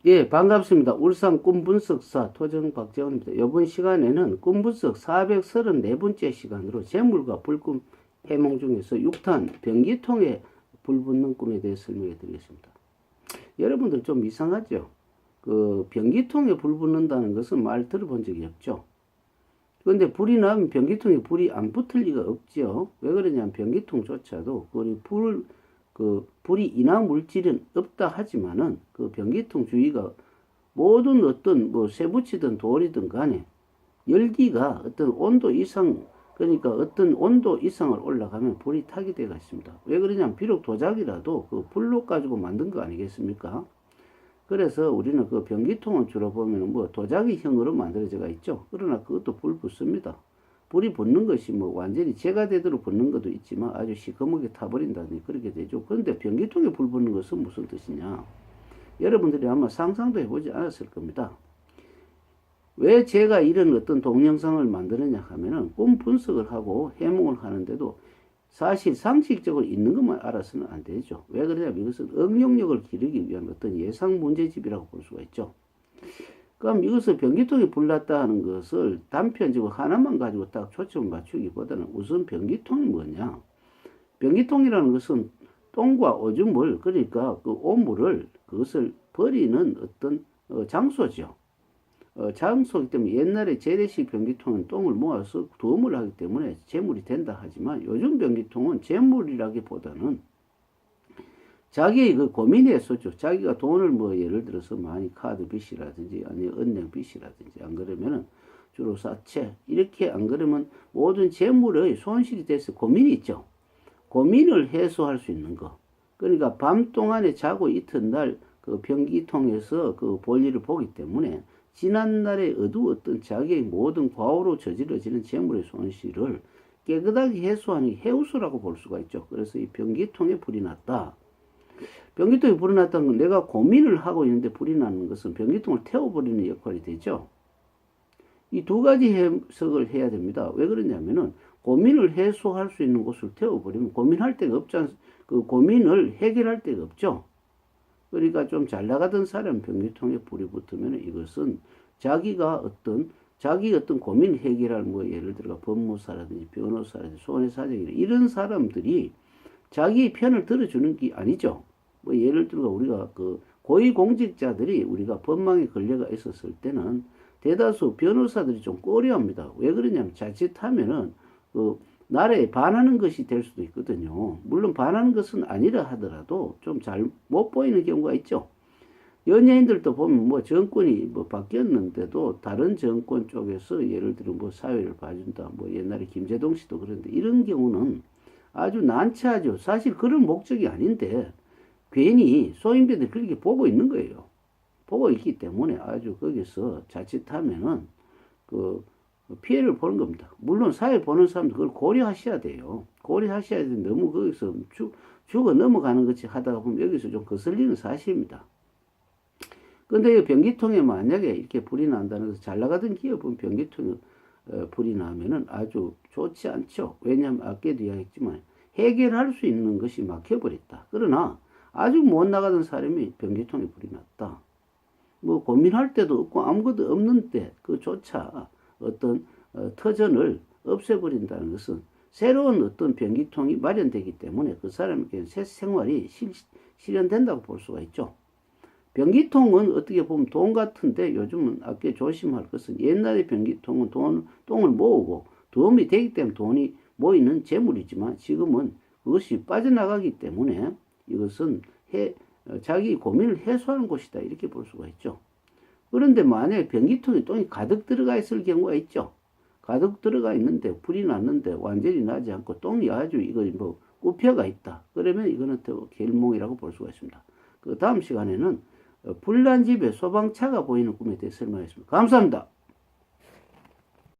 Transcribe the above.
예, 반갑습니다. 울산 꿈분석사 토정 박재원입니다. 이번 시간에는 꿈분석 434번째 시간으로 재물과 불금 해몽 중에서 6탄 변기통에 불 붙는 꿈에 대해 설명해 드리겠습니다. 여러분들 좀 이상하죠? 그 변기통에 불 붙는다는 것은 말 들어본 적이 없죠? 그런데 불이 나면 변기통에 불이 안 붙을 리가 없죠. 왜 그러냐면 변기통조차도 불이 인화 물질은 없다 하지만은 그 변기통 주위가 모든 어떤 뭐 쇠붙이든 돌이든 간에 열기가 어떤 온도 이상, 그러니까 어떤 온도 이상을 올라가면 불이 타게 되어 있습니다. 왜 그러냐면 비록 도자기라도 그 불로 가지고 만든 거 아니겠습니까? 그래서 우리는 그 변기통은 주로 보면 뭐 도자기형으로 만들어져 있죠. 그러나 그것도 불 붙습니다. 불이 붙는 것이 뭐 완전히 재가 되도록 붙는 것도 있지만 아주 시커멓게 타버린다니 그렇게 되죠. 그런데 변기통에 불 붙는 것은 무슨 뜻이냐? 여러분들이 아마 상상도 해보지 않았을 겁니다. 왜 제가 이런 어떤 동영상을 만드느냐 하면은 꿈 분석을 하고 해몽을 하는데도 사실 상식적으로 있는 것만 알아서는 안 되죠. 왜 그러냐면 이것은 응용력을 기르기 위한 어떤 예상 문제집이라고 볼 수가 있죠. 그럼 이것을 변기통에 불났다 하는 것을 단편적으로 하나만 가지고 딱 초점을 맞추기보다는 우선 변기통이 뭐냐? 변기통이라는 것은 똥과 오줌을, 그러니까 그 오물을 그것을 버리는 어떤 장소죠. 장소이기 때문에 옛날에 재래식 변기통은 똥을 모아서 두음을 하기 때문에 재물이 된다 하지만 요즘 변기통은 재물이라기보다는 자기의 그 고민 해소죠. 자기가 돈을 뭐 예를 들어서 많이 카드 빚이라든지 아니면 은행 빚이라든지 안 그러면은 주로 사채 이렇게 안 그러면 모든 재물의 손실이 돼서 고민이 있죠. 고민을 해소할 수 있는 거. 그러니까 밤 동안에 자고 이튿날 그 변기통에서 그 볼일을 보기 때문에 지난날에 어두웠던 자기의 모든 과오로 저질러지는 재물의 손실을 깨끗하게 해소하는 게 해우수라고 볼 수가 있죠. 그래서 이 변기통에 불이 났다. 변기통에 불이 났다는 건 내가 고민을 하고 있는데 불이 나는 것은 변기통을 태워버리는 역할이 되죠. 이 두 가지 해석을 해야 됩니다. 왜 그러냐면은 고민을 해소할 수 있는 곳을 태워버리면 고민할 데가 그 고민을 해결할 데가 없죠. 그러니까 좀 잘 나가던 사람 변기통에 불이 붙으면 이것은 자기 어떤 고민 해결할 뭐 예를 들어 법무사라든지 변호사라든지 손해사정이나 이런 사람들이 자기 편을 들어주는 게 아니죠. 뭐 예를 들어 우리가 그 고위공직자들이 우리가 법망에 걸려가 있었을 때는 대다수 변호사들이 좀 꺼려합니다. 왜 그러냐면 자칫하면은 그 나라에 반하는 것이 될 수도 있거든요. 물론 반하는 것은 아니라 하더라도 좀 잘 못 보이는 경우가 있죠. 연예인들도 보면 뭐 정권이 뭐 바뀌었는데도 다른 정권 쪽에서 예를 들어 뭐 사회를 봐준다. 뭐 옛날에 김재동 씨도 그런데 이런 경우는 아주 난처하죠. 사실 그런 목적이 아닌데 괜히 소인배들이 그렇게 보고 있는 거예요. 보고 있기 때문에 아주 거기서 자칫하면은 그 피해를 보는 겁니다. 물론 사회 보는 사람도 그걸 고려하셔야 돼요. 고려하셔야 되는데 너무 거기서 죽어 넘어가는 것이 하다가 보면 여기서 좀 거슬리는 사실입니다. 근데 이 변기통에 만약에 이렇게 불이 난다는 것은 잘 나가던 기업은 변기통에 불이 나면은 아주 좋지 않죠. 왜냐하면 아까도 이야기했지만 해결할 수 있는 것이 막혀버렸다. 그러나 아주 못 나가던 사람이 변기통에 불이 났다. 뭐 고민할 데도 없고 아무것도 없는 때 그조차 어떤 터전을 없애버린다는 것은 새로운 어떤 변기통이 마련되기 때문에 그 사람에게 새 생활이 실현된다고 볼 수가 있죠. 변기통은 어떻게 보면 돈 같은데 요즘은 아까 조심할 것은 옛날의 변기통은 똥을 모으고 도움이 되기 때문에 돈이 모이는 재물이지만 지금은 그것이 빠져나가기 때문에 이것은 자기 고민을 해소하는 곳이다 이렇게 볼 수가 있죠. 그런데 만약에 변기통에 똥이 가득 들어가 있을 경우가 있죠. 가득 들어가 있는데 불이 났는데 완전히 나지 않고 똥이 아주 이거 뭐 굽혀가 있다. 그러면 이거는 또 결몽이라고 볼 수가 있습니다. 그 다음 시간에는 불난 집에 소방차가 보이는 꿈에 대해 설명하겠습니다. 감사합니다.